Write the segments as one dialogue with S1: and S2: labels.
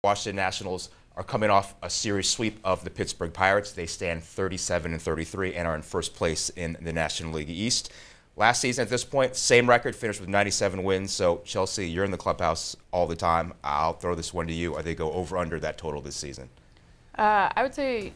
S1: Washington Nationals are coming off a series sweep of the Pittsburgh Pirates. They stand 37-33 and are in first place in the National League East. Last season at this point, same record, finished with 97 wins. So, Chelsea, you're in the clubhouse all the time. I'll throw this one to you. Are they go over under that total this season?
S2: I would say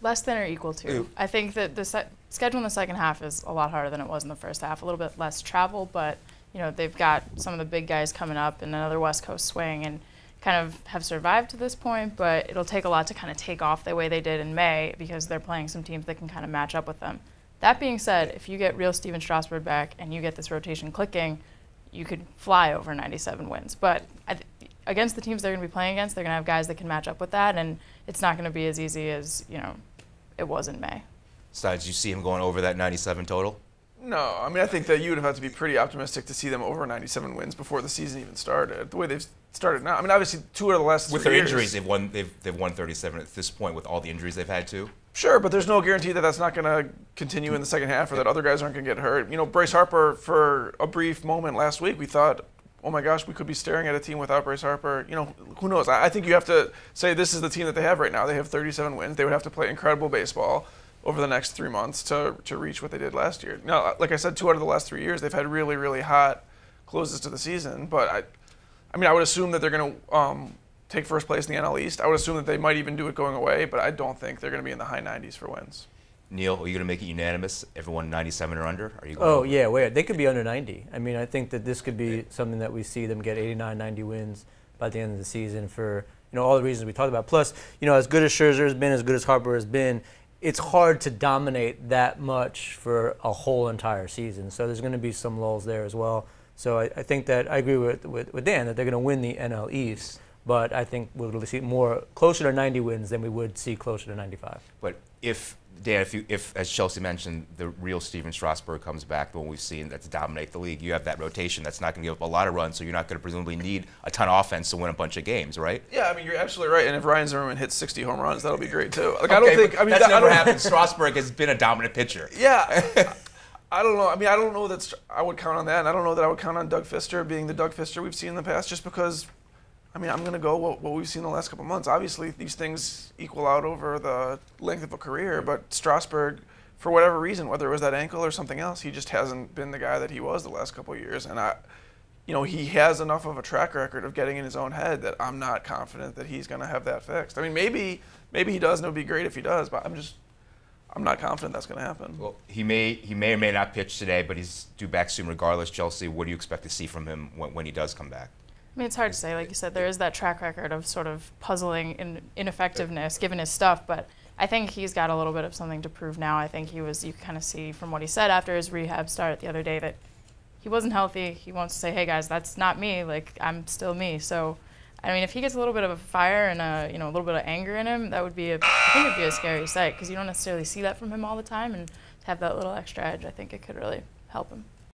S2: less than or equal to.
S1: Ooh.
S2: I think that the schedule in the second half is a lot harder than it was in the first half. A little bit less travel, but they've got some of the big guys coming up and another West Coast swing, and kind of have survived to this point, but it'll take a lot to kind of take off the way they did in May because they're playing some teams that can kind of match up with them. That being said, if you get real Steven Strasburg back and you get this rotation clicking, you could fly over 97 wins. But against the teams they're going to be playing against, they're going to have guys that can match up with that, and it's not going to be as easy as it was in May.
S1: So, did you see him going over that 97 total?
S3: No, I mean, I think that you would have to be pretty optimistic to see them over 97 wins before the season even started. The way they've started now, I mean, obviously 2 out of the last 3
S1: with their
S3: years.
S1: injuries, they've won 37 at this point with all the injuries they've had too.
S3: Sure, but there's no guarantee that that's not going to continue in the second half or that other guys aren't going to get hurt. Bryce Harper, for a brief moment last week, we thought, oh my gosh, we could be staring at a team without Bryce Harper. Who knows? I think you have to say this is the team that they have right now. They have 37 wins. They would have to play incredible baseball over the next 3 months to reach what they did last year. Now, like I said, 2 out of the last 3 years, they've had really, really hot closes to the season. But I would assume that they're going to take first place in the NL East. I would assume that they might even do it going away, but I don't think they're going to be in the high 90s for wins.
S1: Neil, are you going to make it unanimous? Everyone 97 or under? Are you going
S4: Oh,
S1: over?
S4: yeah, wait. They could be under 90. I mean, I think that this could be something that we see them get 89, 90 wins by the end of the season for, all the reasons we talked about. Plus, as good as Scherzer has been, as good as Harper has been, it's hard to dominate that much for a whole entire season. So there's going to be some lulls there as well. So I think that I agree with Dan that they're going to win the NL East, but I think we'll see more closer to 90 wins than we would see closer to 95.
S1: But if as Chelsea mentioned, the real Steven Strasburg comes back, the one we've seen that's dominate the league, you have that rotation that's not going to give up a lot of runs, so you're not going to presumably need a ton of offense to win a bunch of games, right?
S3: Yeah, I mean, you're absolutely right. And if Ryan Zimmerman hits 60 home runs, that'll be great too.
S1: That's never happened. Strasburg has been a dominant pitcher.
S3: Yeah. I don't know. I mean, I don't know that I would count on that, and I don't know that I would count on Doug Fister being the Doug Fister we've seen in the past, just because, I'm going to go what we've seen the last couple of months. Obviously, these things equal out over the length of a career, but Strasburg, for whatever reason, whether it was that ankle or something else, he just hasn't been the guy that he was the last couple of years. And he has enough of a track record of getting in his own head that I'm not confident that he's going to have that fixed. I mean, maybe he does, and it would be great if he does, but I'm not confident that's going to happen.
S1: Well, he may or may not pitch today, but he's due back soon regardless. Chelsea, what do you expect to see from him when he does come back?
S2: I mean, it's hard to say. Like you said, there is that track record of sort of puzzling ineffectiveness given his stuff, but I think he's got a little bit of something to prove now. I think you can kind of see from what he said after his rehab start the other day that he wasn't healthy. He wants to say, hey guys, that's not me. Like, I'm still me. So, I mean, if he gets a little bit of a fire and a little bit of anger in him, I think it'd be a scary sight because you don't necessarily see that from him all the time, and to have that little extra edge, I think it could really help him.